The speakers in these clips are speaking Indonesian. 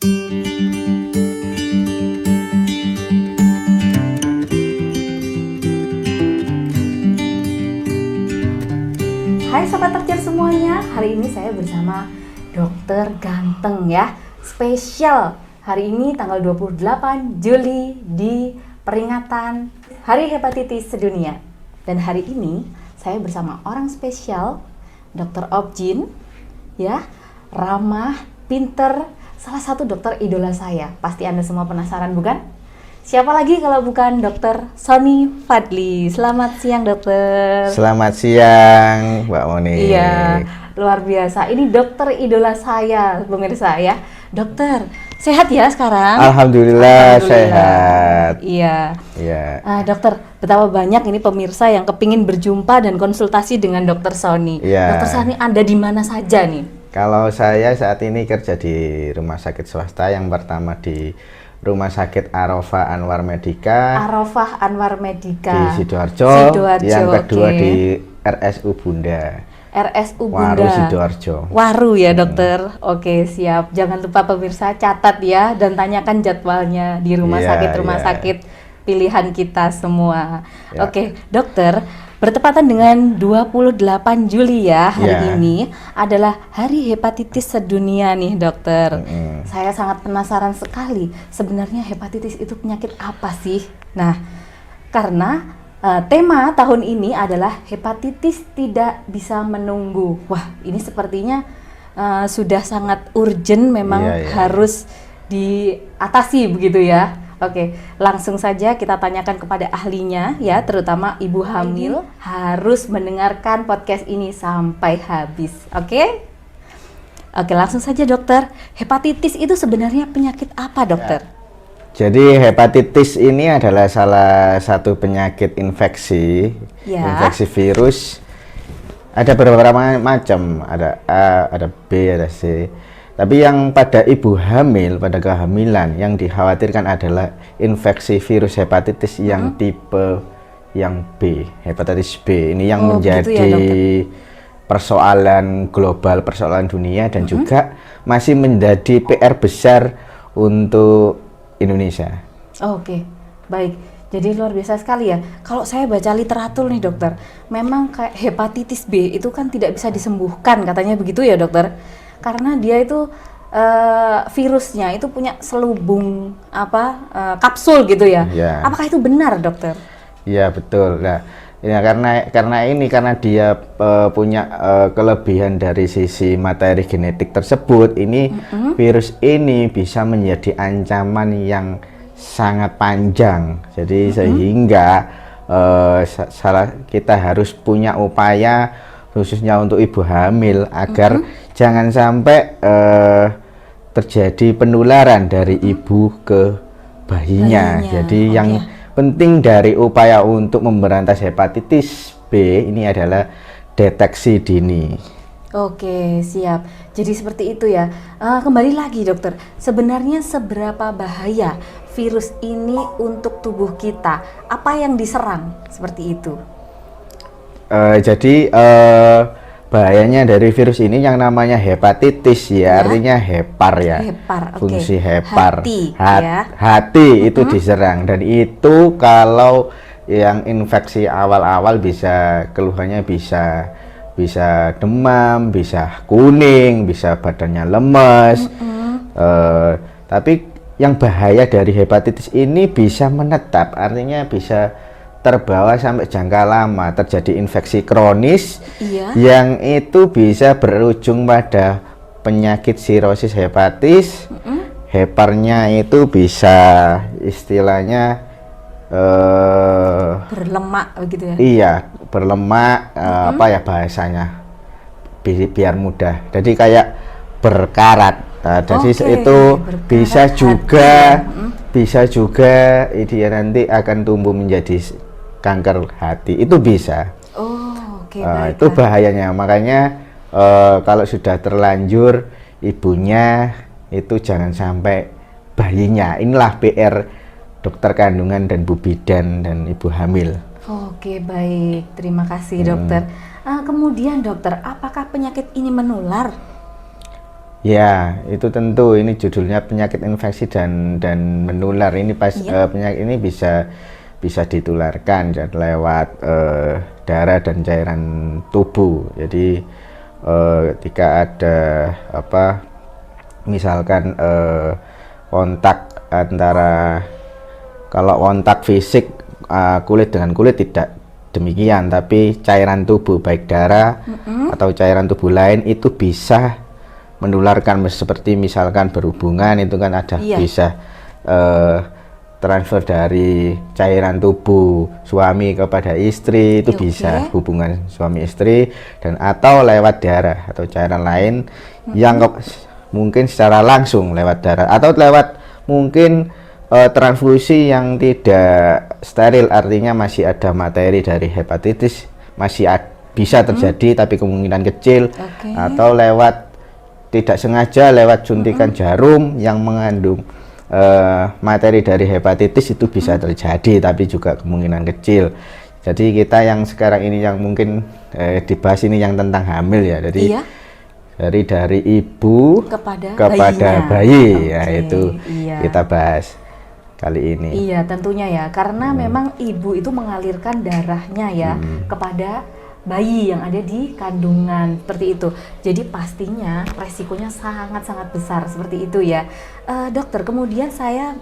Hai Sobat Tercer semuanya, hari ini saya bersama Dokter Ganteng ya. Spesial hari ini tanggal 28 Juli di peringatan Hari Hepatitis Sedunia. Dan hari ini saya bersama orang spesial, Dr. Objin ya, ramah, pinter, salah satu dokter idola saya. Pasti Anda semua penasaran bukan? Siapa lagi kalau bukan Dr. Sony Fadli. Selamat siang dokter. Selamat siang Mbak Moni. Iya, luar biasa. Ini dokter idola saya, pemirsa ya. Dokter, sehat ya sekarang? Alhamdulillah. Sehat. Iya. Iya. Dokter, betapa banyak ini pemirsa yang kepingin berjumpa dan konsultasi dengan Dokter Sony. Iya. Dokter Sony ada di mana saja nih? Kalau saya saat ini kerja di rumah sakit swasta, yang pertama di Rumah Sakit Arafah Anwar Medika. Arafah Anwar Medika. Di Sidoarjo. Yang kedua okay. di RSU Bunda. RSU Bunda. Waru Sidoarjo. Waru ya dokter. Oke, siap. Jangan lupa pemirsa catat ya dan tanyakan jadwalnya di rumah sakit pilihan kita semua. Oke, dokter, bertepatan dengan 28 Juli ya hari ini adalah Hari Hepatitis Sedunia nih dokter. Saya sangat penasaran sekali sebenarnya hepatitis itu penyakit apa sih? Nah, karena tema tahun ini adalah hepatitis tidak bisa menunggu. Wah, ini sepertinya sudah sangat urgent, memang harus diatasi begitu ya. Oke, langsung saja kita tanyakan kepada ahlinya ya, terutama ibu hamil harus mendengarkan podcast ini sampai habis. Oke, langsung saja dokter. Hepatitis itu sebenarnya penyakit apa dokter? Jadi hepatitis ini adalah salah satu penyakit infeksi, infeksi virus. Ada beberapa macam, ada A, ada B, ada C. Tapi yang pada ibu hamil, pada kehamilan yang dikhawatirkan adalah infeksi virus hepatitis yang tipe yang B, hepatitis B. Ini yang menjadi persoalan global, persoalan dunia, dan juga masih menjadi PR besar untuk Indonesia. Oke, baik. Jadi luar biasa sekali ya. Kalau saya baca literatur nih dokter, memang kayak hepatitis B itu kan tidak bisa disembuhkan, katanya begitu ya dokter. Karena dia itu virusnya itu punya selubung kapsul gitu ya. Apakah itu benar dokter? Iya betul. Nah, ya karena dia punya kelebihan dari sisi materi genetik tersebut, ini virus ini bisa menjadi ancaman yang sangat panjang. Jadi sehingga kita harus punya upaya khususnya untuk ibu hamil agar jangan sampai terjadi penularan dari ibu ke bayinya. Jadi yang penting dari upaya untuk memberantas hepatitis B ini adalah deteksi dini. Oke, siap. Jadi seperti itu ya. Kembali lagi dokter, sebenarnya seberapa bahaya virus ini untuk tubuh kita? Apa yang diserang seperti itu? Jadi bahayanya dari virus ini yang namanya hepatitis artinya hepar ya. Fungsi hepar. Hati itu diserang, dan itu kalau yang infeksi awal-awal bisa keluhannya bisa demam, bisa kuning, bisa badannya lemes. Tapi yang bahaya dari hepatitis ini bisa menetap, artinya bisa terbawa sampai jangka lama, terjadi infeksi kronis yang itu bisa berujung pada penyakit sirosis hepatis. Heparnya itu bisa istilahnya berlemak begitu ya? Iya, berlemak, bahasanya biar mudah. Jadi kayak berkarat. Jadi itu bisa juga dia nanti akan tumbuh menjadi kanker hati, itu bisa. Itu bahayanya. Makanya kalau sudah terlanjur ibunya itu jangan sampai bayinya. Inilah PR dokter kandungan dan bu bidan dan ibu hamil. Oke, baik. Terima kasih dokter. Kemudian dokter, apakah penyakit ini menular? Ya, itu tentu ini judulnya penyakit infeksi dan menular. Ini penyakit ini bisa ditularkan lewat darah dan cairan tubuh. Jadi ketika ada misalkan kontak antara, kalau kontak fisik kulit dengan kulit tidak demikian, tapi cairan tubuh baik darah atau cairan tubuh lain itu bisa menularkan, seperti misalkan berhubungan itu kan ada bisa transfer dari cairan tubuh suami kepada istri, itu bisa hubungan suami istri, dan atau lewat darah atau cairan lain yang mungkin secara langsung lewat darah atau lewat mungkin transfusi yang tidak steril, artinya masih ada materi dari hepatitis, masih bisa terjadi tapi kemungkinan kecil, atau lewat tidak sengaja lewat suntikan jarum yang mengandung materi dari hepatitis, itu bisa terjadi tapi juga kemungkinan kecil. Jadi kita yang sekarang ini yang mungkin dibahas ini yang tentang hamil ya, jadi dari ibu kepada bayi ya, itu kita bahas kali ini. Iya, tentunya ya, karena memang ibu itu mengalirkan darahnya ya kepada bayi yang ada di kandungan, seperti itu. Jadi pastinya resikonya sangat-sangat besar seperti itu ya. Dokter, kemudian saya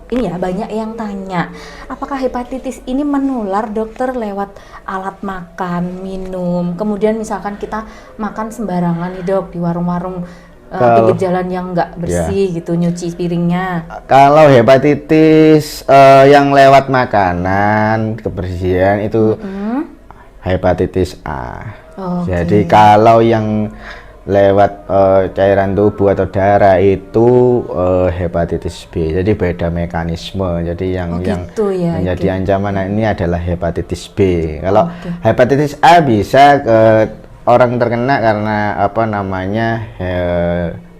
ini ya banyak yang tanya, apakah hepatitis ini menular dokter lewat alat makan, minum, kemudian misalkan kita makan sembarangan nih dok di warung-warung pinggir jalan yang nggak bersih gitu, nyuci piringnya. Kalau hepatitis yang lewat makanan, kebersihan itu hepatitis A. Jadi kalau yang lewat cairan tubuh atau darah itu hepatitis B. Jadi beda mekanisme. Jadi yang menjadi ancaman ini adalah hepatitis B. Kalau hepatitis A bisa orang terkena karena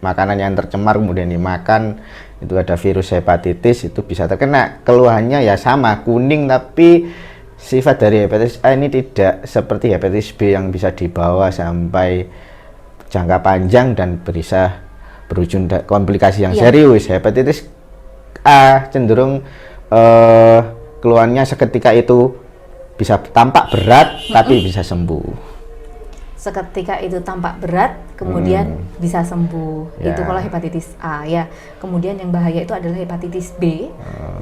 makanan yang tercemar kemudian dimakan, itu ada virus hepatitis, itu bisa terkena. Keluhannya ya sama, kuning, tapi sifat dari hepatitis A ini tidak seperti hepatitis B yang bisa dibawa sampai jangka panjang dan bisa berujung komplikasi yang serius. Hepatitis A cenderung keluhannya seketika itu bisa tampak berat tapi bisa sembuh. Seketika itu tampak berat kemudian bisa sembuh. Itu kalau hepatitis A ya. Kemudian yang bahaya itu adalah hepatitis B,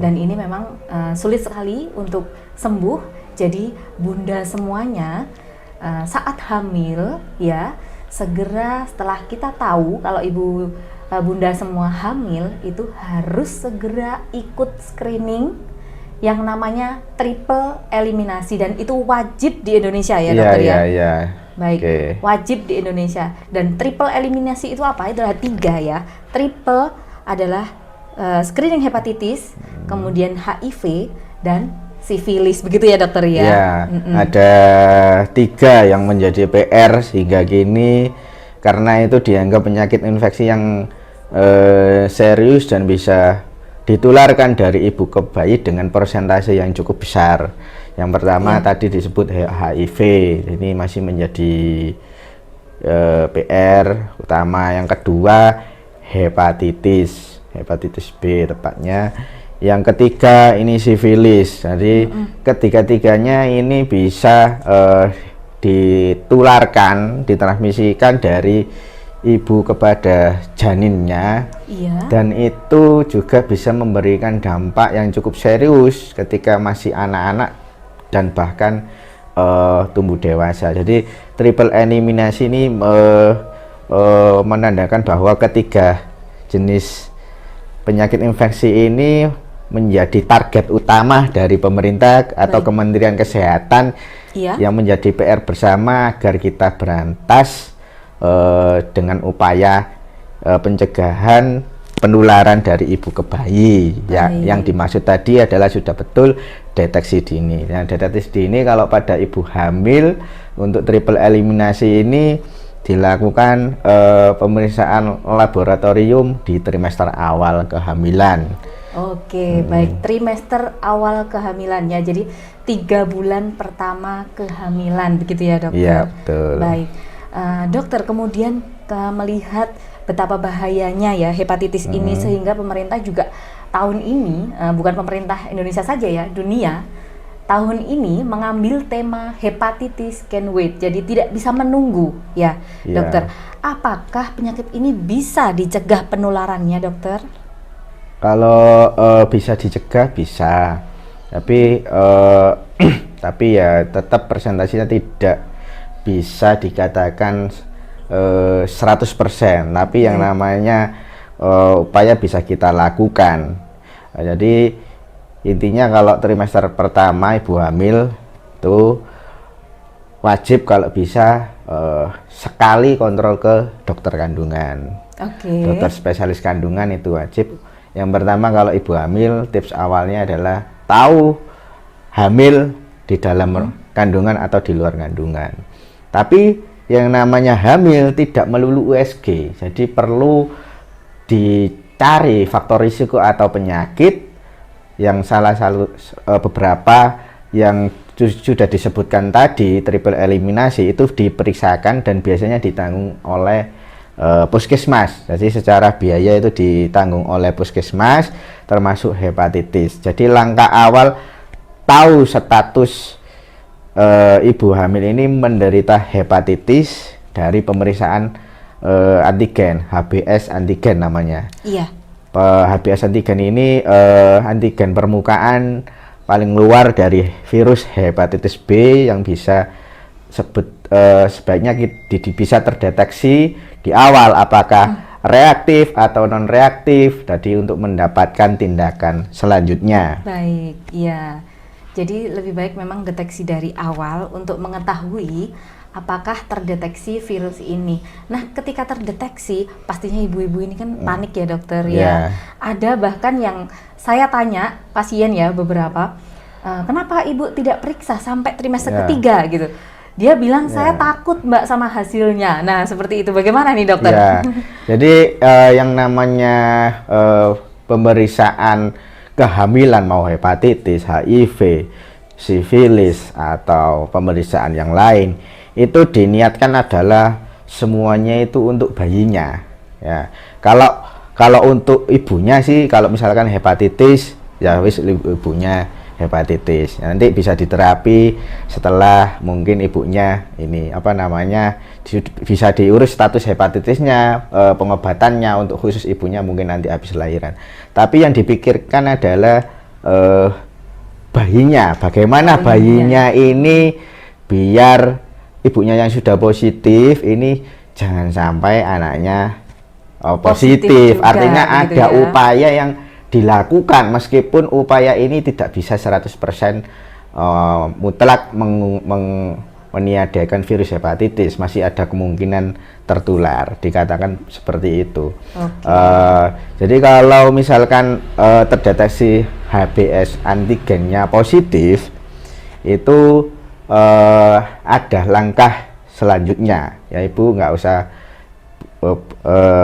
dan ini memang sulit sekali untuk sembuh. Jadi bunda semuanya saat hamil ya, segera setelah kita tahu kalau ibu bunda semua hamil, itu harus segera ikut screening yang namanya triple eliminasi, dan itu wajib di Indonesia ya dokter ya. Baik, wajib di Indonesia. Dan triple eliminasi itu apa? Itu adalah 3 ya. Triple adalah screening hepatitis, kemudian HIV dan sifilis, begitu ya dokter ya? Ya, ada 3 yang menjadi PR sehingga gini, karena itu dianggap penyakit infeksi yang serius dan bisa ditularkan dari ibu ke bayi dengan persentase yang cukup besar. Yang pertama tadi disebut HIV, ini masih menjadi PR utama. Yang kedua hepatitis B tepatnya. Yang ketiga ini sifilis. Jadi ketiga-tiganya ini bisa ditularkan, ditransmisikan dari ibu kepada janinnya, dan itu juga bisa memberikan dampak yang cukup serius ketika masih anak-anak dan bahkan tumbuh dewasa. Jadi triple eliminasi ini menandakan bahwa ketiga jenis penyakit infeksi ini menjadi target utama dari pemerintah atau Kementerian Kesehatan yang menjadi PR bersama agar kita berantas dengan upaya pencegahan penularan dari ibu ke bayi. Yang dimaksud tadi adalah sudah betul deteksi dini. Nah, deteksi dini kalau pada ibu hamil untuk triple eliminasi ini dilakukan pemeriksaan laboratorium di trimester awal kehamilan. Baik, trimester awal kehamilannya. Jadi 3 bulan pertama kehamilan, begitu ya dokter? Iya, betul. Baik, dokter, kemudian melihat betapa bahayanya ya hepatitis ini, sehingga pemerintah juga tahun ini, bukan pemerintah Indonesia saja ya, dunia tahun ini mengambil tema hepatitis can wait, jadi tidak bisa menunggu ya, dokter. Apakah penyakit ini bisa dicegah penularannya, dokter? Kalau bisa dicegah bisa, tapi tapi ya tetap presentasinya tidak bisa dikatakan 100%, tapi yang namanya upaya bisa kita lakukan. Jadi intinya kalau trimester pertama ibu hamil itu wajib kalau bisa sekali kontrol ke dokter kandungan. Dokter spesialis kandungan itu wajib. Yang pertama, kalau ibu hamil, tips awalnya adalah tahu hamil di dalam kandungan atau di luar kandungan. Tapi yang namanya hamil tidak melulu USG, jadi perlu dicari faktor risiko atau penyakit yang beberapa yang sudah disebutkan tadi, triple eliminasi itu diperiksakan dan biasanya ditanggung oleh puskesmas. Jadi secara biaya itu ditanggung oleh puskesmas, termasuk hepatitis. Jadi langkah awal tahu status ibu hamil ini menderita hepatitis dari pemeriksaan antigen, HBS antigen namanya. Iya. HBS antigen ini antigen permukaan paling luar dari virus hepatitis B yang bisa sebaiknya bisa terdeteksi di awal apakah reaktif atau non reaktif, tadi untuk mendapatkan tindakan selanjutnya. Baik, iya. Jadi lebih baik memang deteksi dari awal untuk mengetahui apakah terdeteksi virus ini. Nah, ketika terdeteksi, pastinya ibu-ibu ini kan panik ya, dokter ya. Ada bahkan yang saya tanya pasien ya beberapa, kenapa ibu tidak periksa sampai trimester ketiga gitu? Dia bilang saya takut mbak sama hasilnya. Nah, seperti itu. Bagaimana nih, dokter? Jadi yang namanya pemeriksaan kehamilan, mau hepatitis, HIV, sifilis, atau pemeriksaan yang lain, itu diniatkan adalah semuanya itu untuk bayinya. Ya, kalau untuk ibunya sih, kalau misalkan hepatitis, ya wis ibunya hepatitis. Nanti bisa diterapi setelah mungkin ibunya ini bisa diurus status hepatitisnya, pengobatannya untuk khusus ibunya mungkin nanti habis lahiran. Tapi yang dipikirkan adalah bayinya, bagaimana bayinya ini biar ibunya yang sudah positif ini jangan sampai anaknya positif. Artinya ada upaya yang dilakukan, meskipun upaya ini tidak bisa 100% mutlak meniadakan virus hepatitis, masih ada kemungkinan tertular, dikatakan seperti itu. Jadi kalau misalkan terdeteksi HBS antigennya positif, itu ada langkah selanjutnya, ya ibu nggak usah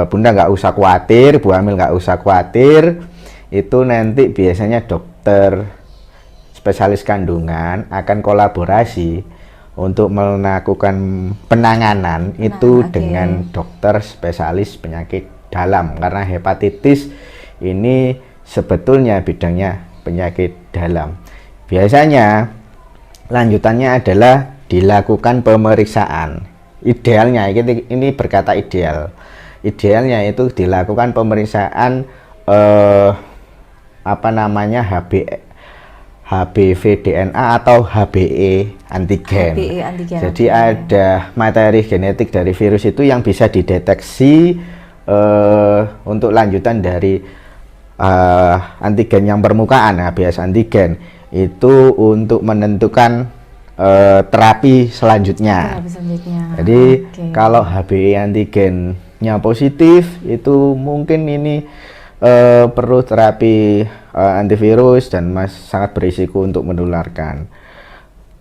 bunda nggak usah khawatir, ibu hamil nggak usah khawatir. Itu nanti biasanya dokter spesialis kandungan akan kolaborasi untuk melakukan penanganan dengan dokter spesialis penyakit dalam, karena hepatitis ini sebetulnya bidangnya penyakit dalam. Biasanya lanjutannya adalah dilakukan pemeriksaan. Idealnya, ini berkata idealnya itu dilakukan pemeriksaan HBV DNA atau HBE antigen. Jadi ada materi genetik dari virus itu yang bisa dideteksi untuk lanjutan dari antigen yang permukaan, HBS antigen itu untuk menentukan terapi selanjutnya. Jadi kalau HBE antigennya positif, itu mungkin ini perlu terapi antivirus dan sangat berisiko untuk menularkan.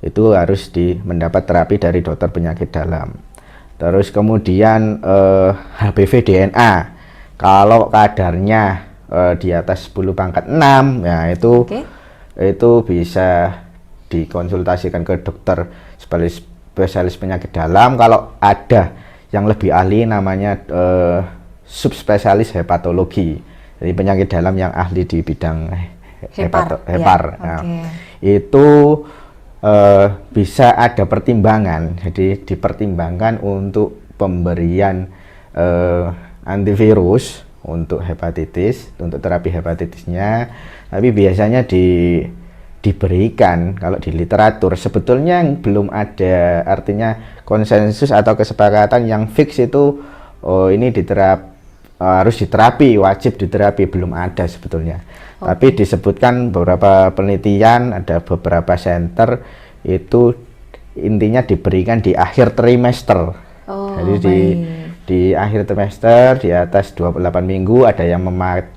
Itu harus mendapat terapi dari dokter penyakit dalam. Terus kemudian HBV DNA, kalau kadarnya di atas 10/6, ya itu bisa dikonsultasikan ke dokter spesialis penyakit dalam. Kalau ada yang lebih ahli namanya subspesialis hepatologi, jadi penyakit dalam yang ahli di bidang hepar. Ya. Nah, itu bisa ada pertimbangan, jadi dipertimbangkan untuk pemberian antivirus untuk hepatitis, untuk terapi hepatitisnya, tapi biasanya diberikan kalau di literatur sebetulnya belum ada, artinya konsensus atau kesepakatan yang fix itu ini harus diterapi, wajib diterapi, belum ada sebetulnya. Tapi disebutkan beberapa penelitian, ada beberapa center itu intinya diberikan di akhir trimester. Jadi di akhir trimester, di atas 28 minggu, ada yang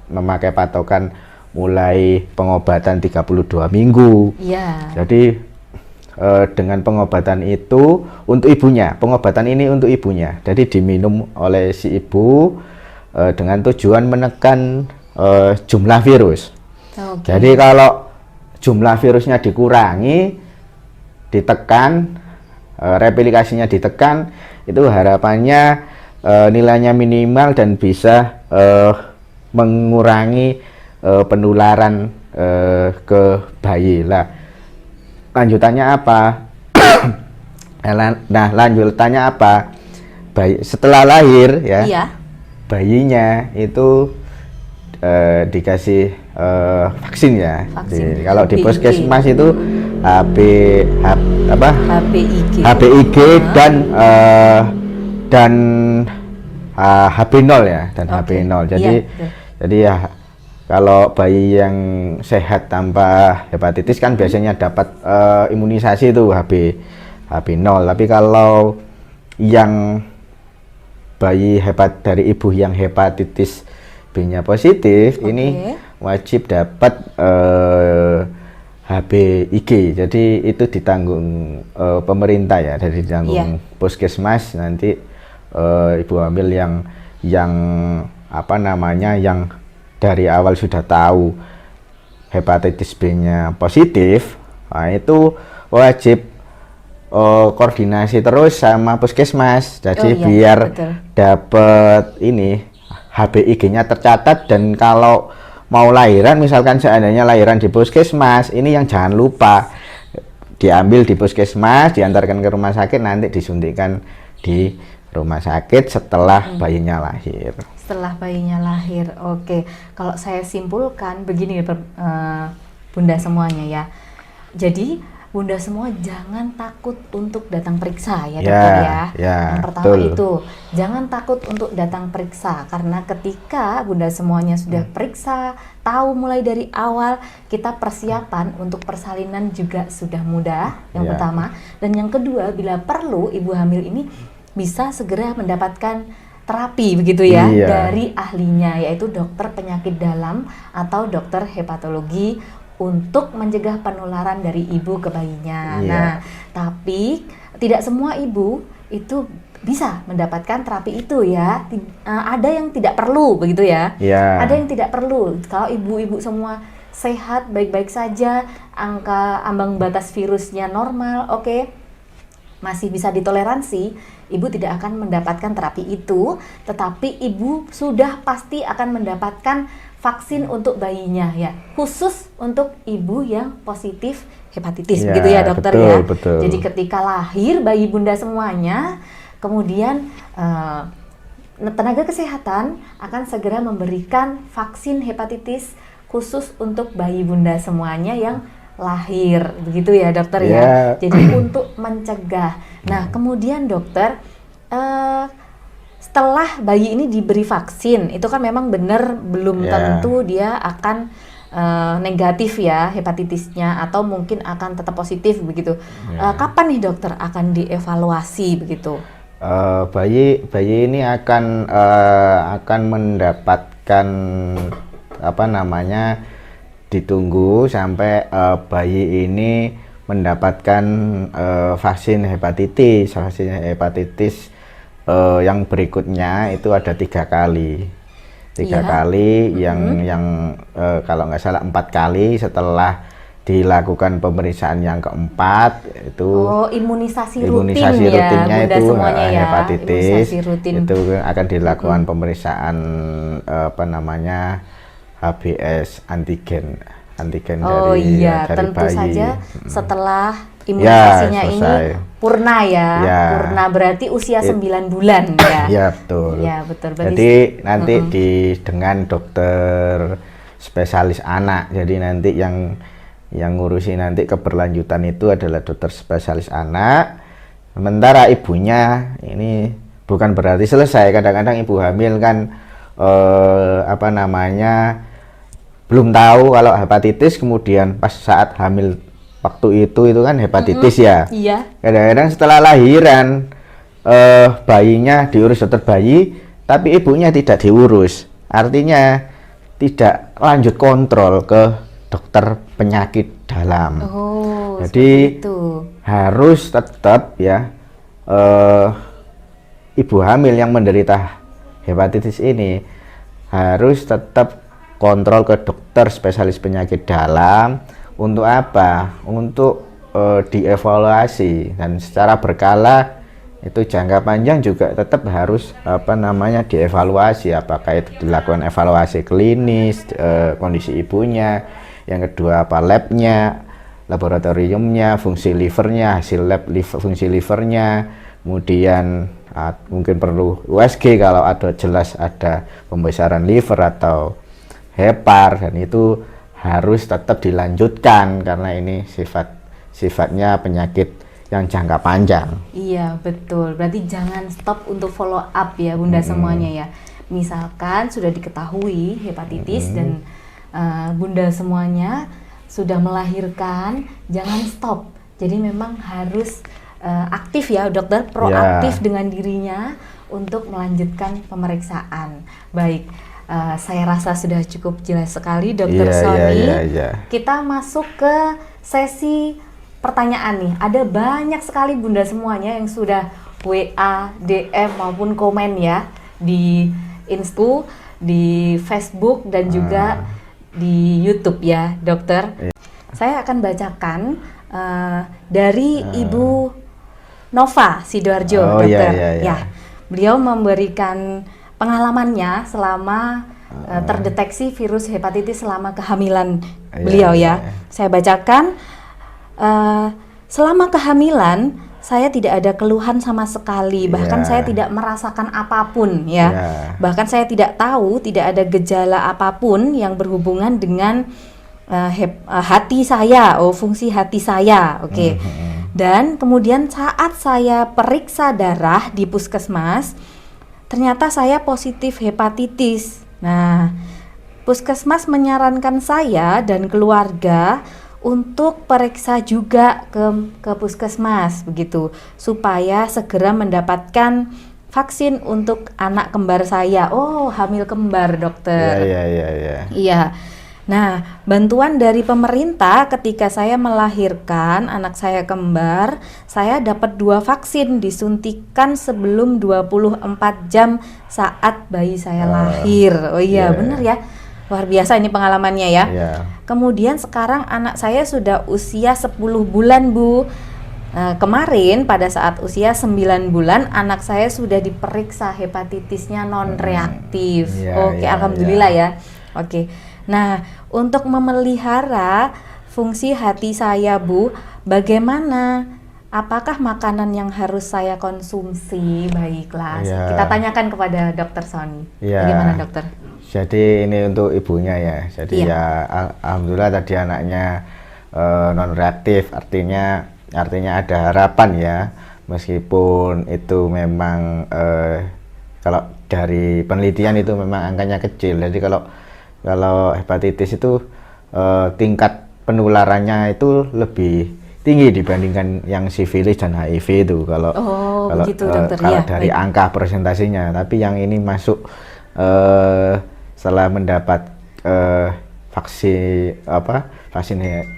memakai patokan mulai pengobatan 32 minggu. Jadi dengan pengobatan itu untuk ibunya, pengobatan ini untuk ibunya, jadi diminum oleh si ibu dengan tujuan menekan jumlah virus. Jadi kalau jumlah virusnya dikurangi, ditekan, replikasinya ditekan, itu harapannya nilainya minimal dan bisa mengurangi penularan ke bayi lah. Lanjutannya apa? Nah, lanjutannya apa? Bayi setelah lahir ya, bayinya itu dikasih vaksin ya. Kalau di puskesmas itu HBIG dan HB0 ya, dan HB0. Jadi ya kalau bayi yang sehat tanpa hepatitis kan biasanya dapat imunisasi itu HB0. Tapi kalau yang bayi dari ibu yang hepatitis B-nya positif, ini wajib dapat HBIG. Jadi itu ditanggung pemerintah ya, dari ditanggung puskesmas. Nanti ibu hamil yang apa namanya, yang dari awal sudah tahu hepatitis B-nya positif, nah itu wajib koordinasi terus sama puskesmas. Jadi biar dapat ini HBIG-nya tercatat, dan kalau mau lahiran, misalkan seandainya lahiran di puskesmas, ini yang jangan lupa diambil di puskesmas, diantarkan ke rumah sakit, nanti disuntikan di rumah sakit setelah bayinya lahir. Setelah bayinya lahir, oke. Kalau saya simpulkan begini, Bunda semuanya ya. Jadi Bunda semua jangan takut untuk datang periksa ya dokter ya. Yang pertama itu jangan takut untuk datang periksa, karena ketika Bunda semuanya sudah periksa, tahu mulai dari awal, kita persiapan untuk persalinan juga sudah mudah. Yang pertama, dan yang kedua, bila perlu ibu hamil ini bisa segera mendapatkan terapi begitu ya dari ahlinya, yaitu dokter penyakit dalam atau dokter hepatologi, untuk mencegah penularan dari ibu ke bayinya. Nah, tapi tidak semua ibu itu bisa mendapatkan terapi itu ya. Ada yang tidak perlu begitu ya. Ada yang tidak perlu. Kalau ibu-ibu semua sehat, baik-baik saja, angka ambang batas virusnya normal, masih bisa ditoleransi, ibu tidak akan mendapatkan terapi itu, tetapi ibu sudah pasti akan mendapatkan vaksin untuk bayinya ya, khusus untuk ibu yang positif hepatitis, begitu ya dokter ya. Jadi ketika lahir bayi Bunda semuanya, kemudian tenaga kesehatan akan segera memberikan vaksin hepatitis khusus untuk bayi Bunda semuanya yang lahir, begitu ya dokter ya. Jadi untuk mencegah. Nah kemudian dokter, setelah bayi ini diberi vaksin, itu kan memang benar belum tentu dia akan negatif ya hepatitisnya, atau mungkin akan tetap positif begitu. Kapan nih dokter akan dievaluasi begitu? Bayi ini akan mendapatkan apa namanya, ditunggu sampai bayi ini mendapatkan vaksin hepatitis. Yang berikutnya itu ada 3 kali. 3 kali yang kalau nggak salah 4 kali setelah dilakukan pemeriksaan yang keempat itu imunisasi rutinnya ya, itu hepatitis itu akan dilakukan pemeriksaan apa namanya HBS antigen dari tentu bayi. saja setelah imunisasinya ini purna purna berarti usia 9 bulan ya. Ya betul. Ya betul. Jadi nanti dengan dokter spesialis anak. Jadi nanti yang ngurusi nanti keberlanjutan itu adalah dokter spesialis anak. Sementara ibunya ini bukan berarti selesai. Kadang-kadang ibu hamil kan apa namanya belum tahu kalau hepatitis, kemudian pas saat hamil waktu itu kan hepatitis ya. Iya. Kadang-kadang setelah lahiran bayinya diurus dokter bayi, tapi ibunya tidak diurus. Artinya tidak lanjut kontrol ke dokter penyakit dalam. Jadi itu harus tetap ya ibu hamil yang menderita hepatitis ini harus tetap kontrol ke dokter spesialis penyakit dalam. Untuk apa? Untuk dievaluasi, dan secara berkala itu jangka panjang juga tetap harus apa namanya dievaluasi, apakah itu dilakukan evaluasi klinis kondisi ibunya, yang kedua apa labnya, laboratoriumnya, fungsi livernya, hasil lab fungsi livernya, kemudian mungkin perlu USG kalau ada jelas ada pembesaran liver atau hepar, dan itu harus tetap dilanjutkan karena ini sifatnya penyakit yang jangka panjang. Iya betul, berarti jangan stop untuk follow up ya Bunda semuanya ya. Misalkan sudah diketahui hepatitis dan Bunda semuanya sudah melahirkan, jangan stop. Jadi memang harus aktif ya dokter, proaktif dengan dirinya untuk melanjutkan pemeriksaan. Baik. Saya rasa sudah cukup jelas sekali Dokter Sony. Kita masuk ke sesi pertanyaan nih. Ada banyak sekali Bunda semuanya yang sudah WA, DM maupun komen ya di Instu, di Facebook dan juga di YouTube ya Dokter. Saya akan bacakan dari Ibu Nova Sidoarjo Dokter. Ya, beliau memberikan pengalamannya selama terdeteksi virus hepatitis selama kehamilan beliau ya. Saya bacakan, selama kehamilan saya tidak ada keluhan sama sekali, bahkan saya tidak merasakan apapun ya. Bahkan saya tidak tahu, tidak ada gejala apapun yang berhubungan dengan hati saya, fungsi hati saya. Oke. Dan kemudian saat saya periksa darah di puskesmas, ternyata saya positif hepatitis. Nah, puskesmas menyarankan saya dan keluarga untuk periksa juga ke puskesmas begitu, supaya segera mendapatkan vaksin untuk anak kembar saya. Oh, hamil kembar, dokter. Iya. Nah, bantuan dari pemerintah ketika saya melahirkan anak saya kembar, saya dapat 2 vaksin disuntikan sebelum 24 jam saat bayi saya lahir. Oh iya, benar ya. Luar biasa ini pengalamannya ya. Kemudian sekarang anak saya sudah usia 10 bulan, Bu. Kemarin pada saat usia 9 bulan anak saya sudah diperiksa hepatitisnya non reaktif. Oke, alhamdulillah ya. Oke. Nah, untuk memelihara fungsi hati saya, Bu, bagaimana? Apakah makanan yang harus saya konsumsi? Baiklah, kita tanyakan kepada Dokter Sony. Bagaimana, dokter? Jadi ini untuk ibunya ya. Jadi ya alhamdulillah tadi anaknya non reaktif, artinya ada harapan ya. Meskipun itu memang kalau dari penelitian itu memang angkanya kecil. Jadi kalau hepatitis itu tingkat penularannya itu lebih tinggi dibandingkan yang sifilis dan HIV itu kalau begitu, dokter. Dari angka presentasinya. Tapi yang ini masuk setelah mendapat vaksin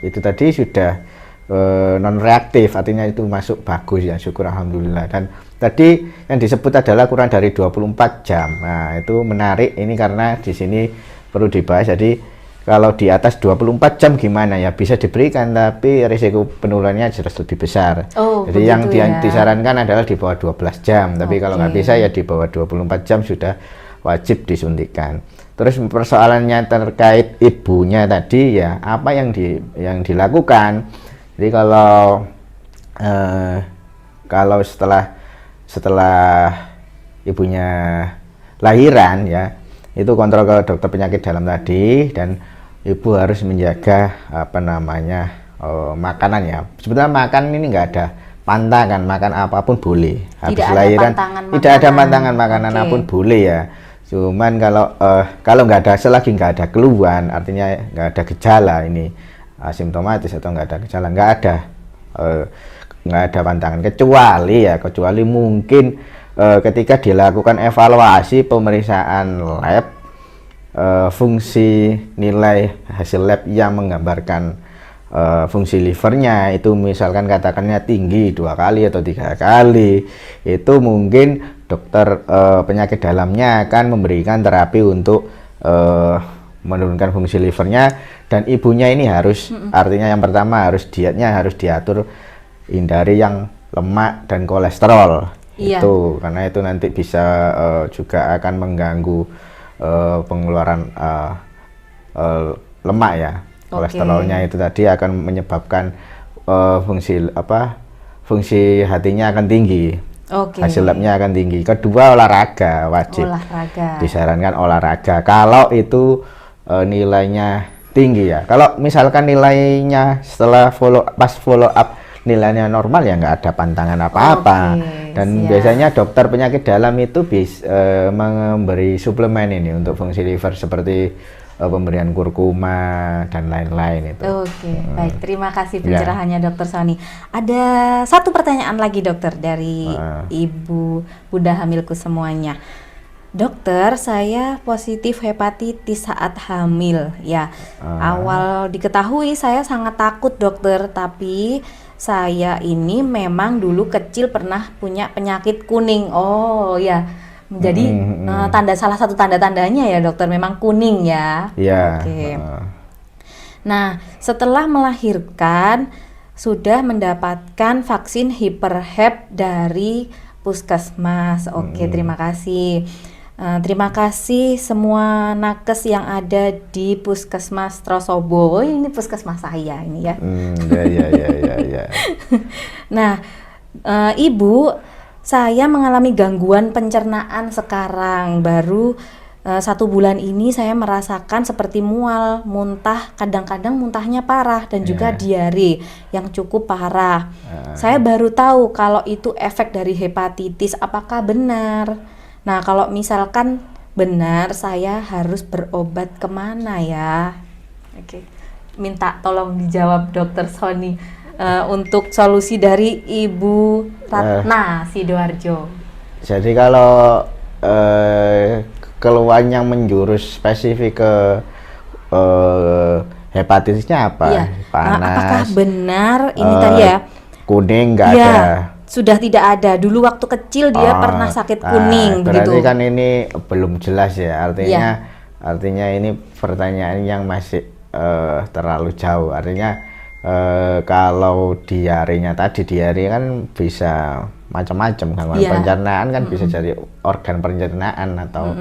itu tadi sudah non reaktif, artinya itu masuk bagus ya, syukur alhamdulillah. Dan tadi yang disebut adalah kurang dari 24 jam. Nah, itu menarik ini karena di sini perlu dibahas. Jadi kalau di atas 24 jam gimana ya, bisa diberikan, tapi risiko penularannya jelas lebih besar. Jadi yang disarankan adalah di bawah 12 jam, tapi kalau nggak bisa ya di bawah 24 jam sudah wajib disuntikan. Terus persoalannya terkait ibunya tadi ya, apa yang dilakukan. Jadi kalau setelah ibunya lahiran ya, itu kontrol ke dokter penyakit dalam tadi, dan ibu harus menjaga makanan ya. Sebetulnya makan ini nggak ada pantangan, makan apapun boleh. Habis lahiran tidak ada pantangan, makanan apapun boleh ya. Cuman kalau nggak ada, selagi nggak ada keluhan, artinya nggak ada gejala, ini asimptomatis atau nggak ada gejala, nggak ada pantangan, kecuali mungkin ketika dilakukan evaluasi pemeriksaan lab, fungsi nilai hasil lab yang menggambarkan fungsi livernya itu misalkan katakannya tinggi 2 kali atau 3 kali, itu mungkin dokter penyakit dalamnya akan memberikan terapi untuk menurunkan fungsi livernya, dan ibunya ini harus artinya yang pertama harus dietnya harus diatur, hindari yang lemak dan kolesterol. Itu karena itu nanti bisa juga akan mengganggu pengeluaran lemak ya. Kolesterolnya itu tadi akan menyebabkan fungsi hatinya akan tinggi. Hasil labnya akan tinggi. Kedua, olahraga wajib. Disarankan olahraga. Kalau itu nilainya tinggi ya. Kalau misalkan nilainya setelah pas follow up nilainya normal ya nggak ada pantangan apa-apa. Dan biasanya dokter penyakit dalam itu bisa memberi suplemen ini untuk fungsi liver seperti pemberian kurkuma dan lain-lain itu. Baik, terima kasih pencerahannya Dokter Sony. Ada satu pertanyaan lagi dokter dari ibu Bunda hamilku semuanya. Dokter, saya positif hepatitis saat hamil ya. Awal diketahui saya sangat takut dokter, tapi saya ini memang dulu kecil pernah punya penyakit kuning. Jadi salah satu tanda-tandanya ya dokter memang kuning ya. Nah, setelah melahirkan sudah mendapatkan vaksin hiperhep dari puskesmas. Terima kasih. Terima kasih semua nakes yang ada di Puskesmas Trosobo. Ini puskesmas saya ini ya. Nah, Ibu, saya mengalami gangguan pencernaan sekarang. Baru 1 bulan ini saya merasakan seperti mual, muntah, kadang-kadang muntahnya parah, dan juga diare yang cukup parah. Saya baru tahu kalau itu efek dari hepatitis. Apakah benar? Nah, kalau misalkan benar, saya harus berobat kemana ya? Minta tolong dijawab Dokter Sony untuk solusi dari Ibu Ratna Sidoarjo. Jadi kalau keluhan yang menjurus spesifik ke hepatitisnya apa? Panas. Apakah benar ini tadi ya? Kuning nggak ada. Sudah tidak ada. Dulu waktu kecil dia pernah sakit kuning. Berarti kan ini belum jelas ya. Artinya ini pertanyaan yang masih terlalu jauh. Artinya kalau diarenya tadi, diare kan bisa macam-macam, gangguan pencernaan kan bisa jadi organ pencernaan atau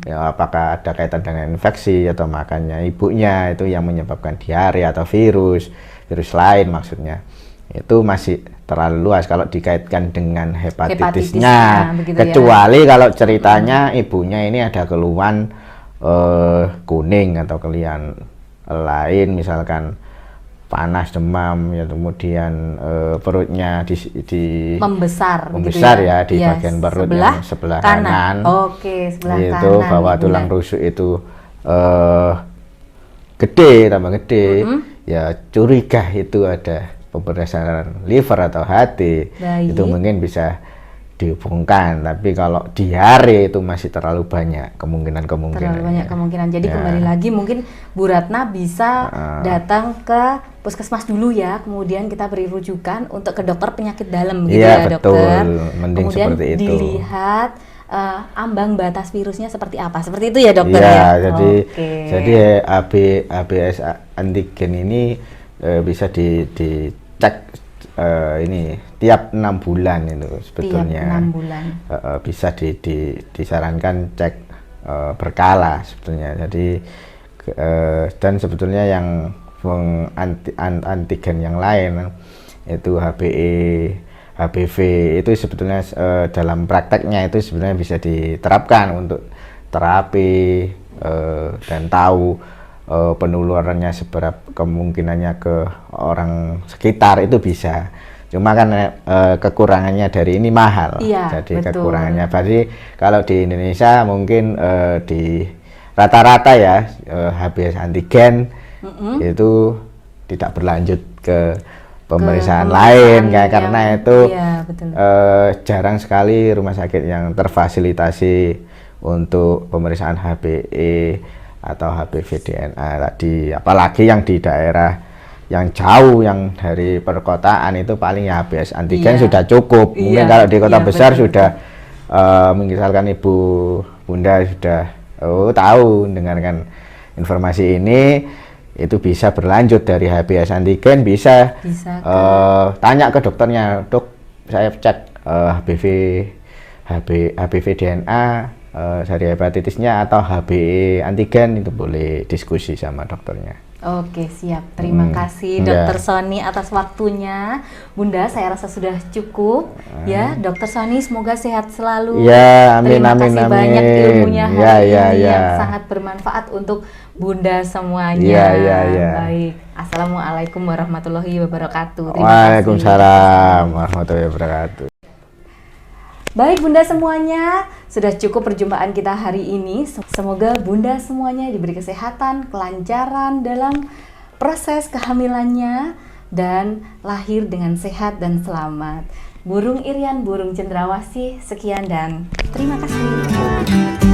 ya apakah ada kaitan dengan infeksi atau makannya ibunya itu yang menyebabkan diare atau virus lain maksudnya. Itu masih terlalu luas kalau dikaitkan dengan hepatitisnya, kecuali kalau ceritanya ibunya ini ada keluhan kuning atau keluhan lain, misalkan panas, demam, ya kemudian perutnya di membesar ya, di bagian perut yang sebelah kanan. Sebelah itu kanan. Bahwa tulang rusuk itu tambah gede, ya curiga itu ada pemberdayaan liver atau hati. Itu mungkin bisa dihubungkan, tapi kalau diare itu masih terlalu banyak kemungkinan. Jadi kembali lagi mungkin Bu Ratna bisa datang ke puskesmas dulu ya, kemudian kita beri rujukan untuk ke dokter penyakit dalam gitu ya dokter. Mending kemudian seperti itu. Dilihat ambang batas virusnya seperti apa? Seperti itu ya dokter ya? Ya, jadi HBs antigen ini bisa dicek ini tiap 6 bulan itu sebetulnya. Tiap 6 bulan. Bisa disarankan cek berkala sebetulnya. Jadi dan sebetulnya yang antigen yang lain itu HBV itu sebetulnya dalam prakteknya itu sebenarnya bisa diterapkan untuk terapi dan tahu penularannya seberapa kemungkinannya ke orang sekitar itu bisa. Cuma kan kekurangannya dari ini mahal. Iya, jadi betul. Kekurangannya berarti kalau di Indonesia mungkin di rata-rata ya HBs antigen itu tidak berlanjut ke pemeriksaan lain karena itu iya, betul. Jarang sekali rumah sakit yang terfasilitasi untuk pemeriksaan HBE atau HBV DNA tadi, apalagi yang di daerah yang jauh, yang dari perkotaan itu paling ya HBs antigen sudah cukup. Mungkin kalau di kota besar betul, sudah misalkan ibu bunda sudah tahu dengarkan informasi ini, itu bisa berlanjut dari HBs antigen bisa tanya ke dokternya, dok saya cek HBV DNA dari hepatitisnya atau HBe antigen, itu boleh diskusi sama dokternya. Oke, siap. Terima kasih Dokter Sony atas waktunya. Bunda, saya rasa sudah cukup ya. Dokter Sony, semoga sehat selalu. Ya, amin. Terima kasih banyak ilmunya hari ini yang sangat bermanfaat untuk Bunda semuanya. Baik. Assalamualaikum warahmatullahi wabarakatuh. Waalaikumsalam warahmatullahi wabarakatuh. Baik Bunda semuanya, sudah cukup perjumpaan kita hari ini. Semoga Bunda semuanya diberi kesehatan, kelancaran dalam proses kehamilannya, dan lahir dengan sehat dan selamat. Burung Irian, burung cendrawasih, sekian dan terima kasih.